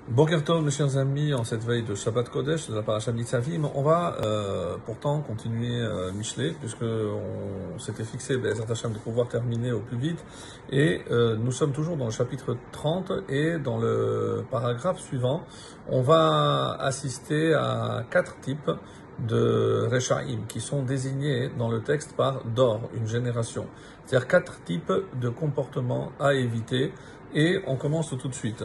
Boker Tov, mes chers amis, en cette veille de Shabbat Kodesh, de la paracha Nitzavim, on va pourtant continuer Michelet, puisque on s'était fixé, Be'ezrat Hashem, de pouvoir terminer au plus vite. Et nous sommes toujours dans le chapitre 30, et dans le paragraphe suivant, on va assister à 4 types de Rechaim, qui sont désignés dans le texte par Dor, une génération. C'est-à-dire 4 types de comportements à éviter, et on commence tout de suite.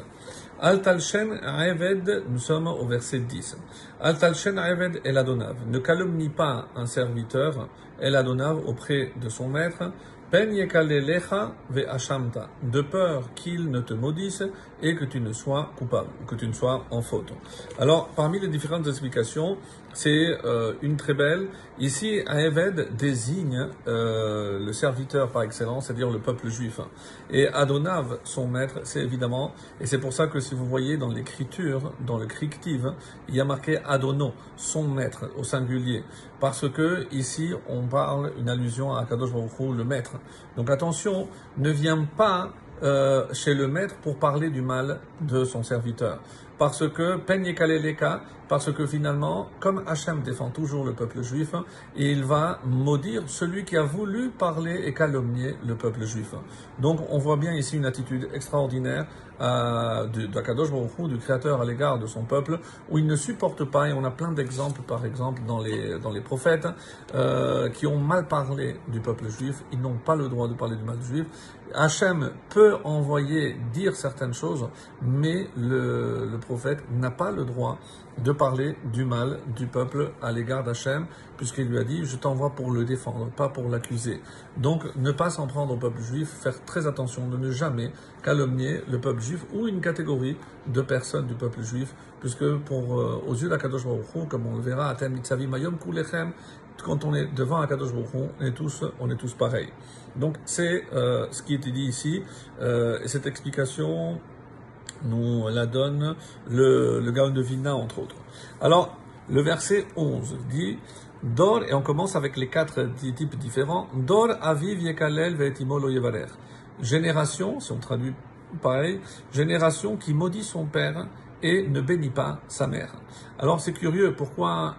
Al talshen Eved, nous sommes au verset 10. Al talshen Eved El Adonav. Ne calomnie pas un serviteur El Adonav auprès de son maître. Pen yekalelecha ve'ashamta. De peur qu'il ne te maudisse et que tu ne sois coupable, que tu ne sois en faute. Alors, parmi les différentes explications, c'est une très belle. Ici, Eved désigne le serviteur par excellence, c'est-à-dire le peuple juif. Et Adonav, son maître, c'est évidemment, et c'est pour ça que si vous voyez dans l'écriture, dans le crictive, il y a marqué Adono, son maître, au singulier. Parce que ici, on parle une allusion à Kadosh Baruch Hu, le maître. Donc attention, ne viens pas chez le maître pour parler du mal de son serviteur. Parce que, parce que finalement, comme Hachem défend toujours le peuple juif, il va maudire celui qui a voulu parler et calomnier le peuple juif. Donc on voit bien ici une attitude extraordinaire de Kadosh Baruch Hu, du Créateur à l'égard de son peuple, où il ne supporte pas, et on a plein d'exemples, par exemple, dans les prophètes, qui ont mal parlé du peuple juif. Ils n'ont pas le droit de parler du mal juif. Hachem peut dire certaines choses, mais le prophète n'a pas le droit de parler du mal du peuple à l'égard d'Hachem, puisqu'il lui a dit « je t'envoie pour le défendre, pas pour l'accuser ». Donc, ne pas s'en prendre au peuple juif, faire très attention de ne jamais calomnier le peuple juif ou une catégorie de personnes du peuple juif, puisque aux yeux d'Akadosh Baruch Hu, comme on le verra, Atem Nitzavim Hayom Kulechem, quand on est devant Akadosh Baruch Hu, on est tous pareils. Donc, c'est ce qui était dit ici, et cette explication nous la donne le Gaon de Vilna, entre autres. Alors, le verset 11 dit Dor, et on commence avec les 4 types différents. Dor aviv yekalel ve'etimo lo yevarer. Génération, si on traduit pareil, génération qui maudit son père et ne bénit pas sa mère. Alors c'est curieux, pourquoi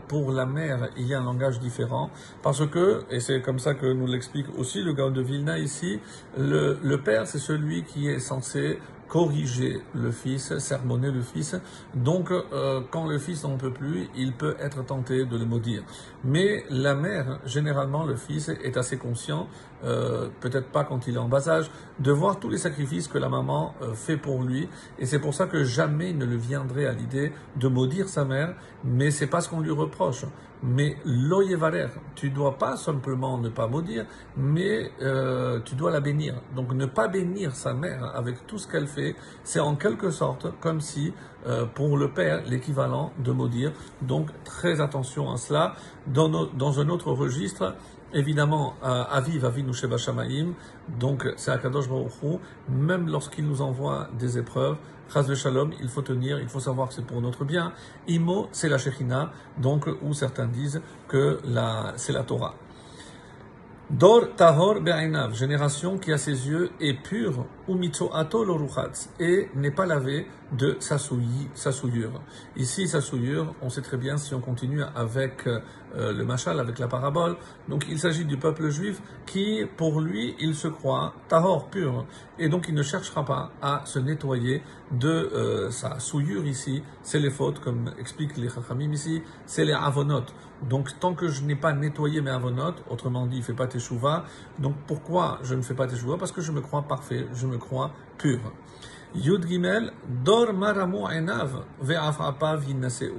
pour la mère il y a un langage différent? Parce que, et c'est comme ça que nous l'explique aussi le Gaon de Vilna ici, le père c'est celui qui est censé corriger le fils, sermonner le fils. Donc, quand le fils n'en peut plus, il peut être tenté de le maudire. Mais la mère, généralement, le fils est assez conscient, peut-être pas quand il est en bas âge, de voir tous les sacrifices que la maman fait pour lui. Et c'est pour ça que jamais il ne le viendrait à l'idée de maudire sa mère, mais c'est pas ce qu'on lui reproche. Mais l'oyevarer, tu dois pas simplement ne pas maudire, mais tu dois la bénir. Donc ne pas bénir sa mère avec tout ce qu'elle fait, c'est en quelque sorte comme si pour le père l'équivalent de maudire. Donc très attention à cela. Dans un autre registre, évidemment, Aviv Avinu Sheba Shamayim, donc c'est Akadosh Baruch Hu, même lorsqu'il nous envoie des épreuves, Chas Shalom, il faut tenir, il faut savoir que c'est pour notre bien. Imo, c'est la Shekhinah, donc où certains disent que c'est la Torah. Dor tahor be'ainav, génération qui a ses yeux est pure, ou mitzoato loruchatz, et n'est pas lavé de sa souillure. Ici, sa souillure, on sait très bien si on continue avec le machal, avec la parabole. Donc, il s'agit du peuple juif qui, pour lui, il se croit tahor, pur, et donc il ne cherchera pas à se nettoyer de sa souillure ici. C'est les fautes, comme expliquent les chachamim ici, c'est les avonot. Donc, tant que je n'ai pas nettoyé mes avonot, autrement dit, il ne fait pas teshuva. Donc, pourquoi je ne fais pas teshuva? Parce que je me crois parfait, je me crois pur. Yud Gimel, Dor Maramu Enav, Ve'afapav Yinnaseu.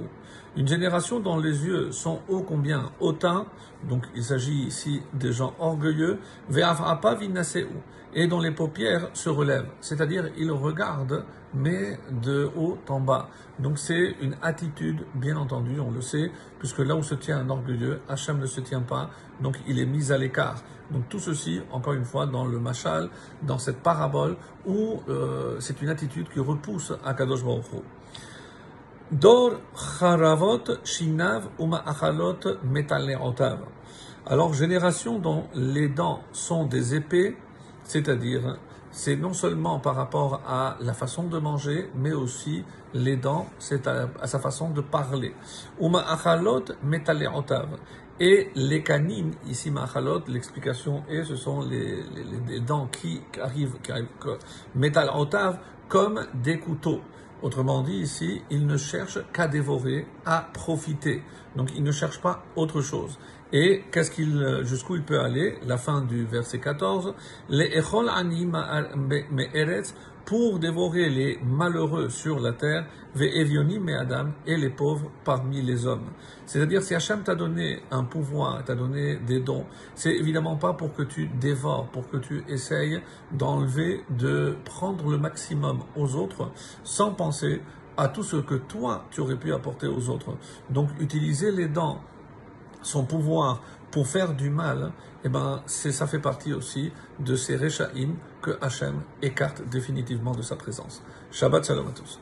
Une génération dont les yeux sont ô combien hautains, donc il s'agit ici des gens orgueilleux, Ve'afapav Yinnaseu, et dont les paupières se relèvent, c'est-à-dire ils regardent, mais de haut en bas. Donc c'est une attitude, bien entendu, on le sait, puisque là où se tient un orgueilleux, Hachem ne se tient pas, donc il est mis à l'écart. Donc tout ceci, encore une fois, dans le machal, dans cette parabole, où c'est une attitude qui repousse Akadosh Baruch Hu. Dor charavot shinav uma achalot metaleotav. Alors génération dont les dents sont des épées, c'est-à-dire c'est non seulement par rapport à la façon de manger, mais aussi les dents, c'est à sa façon de parler. Uma achalot metaleotav. Et les canines, ici ma'achalot, l'explication est, ce sont les dents qui arrivent metaleotav comme des couteaux. Autrement dit, ici, il ne cherche qu'à dévorer, à profiter. Donc, il ne cherche pas autre chose. Et jusqu'où il peut aller? La fin du verset 14. Les echol ani me'eretz, pour dévorer les malheureux sur la terre, ve'evioni me'adam, et les pauvres parmi les hommes. C'est-à-dire, si Hachem t'a donné un pouvoir, t'a donné des dons, c'est évidemment pas pour que tu dévores, pour que tu essayes d'enlever, de prendre le maximum aux autres, sans penser à tout ce que toi, tu aurais pu apporter aux autres. Donc, utiliser les dents, son pouvoir pour faire du mal, ça fait partie aussi de ces Rechaim que Hachem écarte définitivement de sa présence. Shabbat Shalom à tous.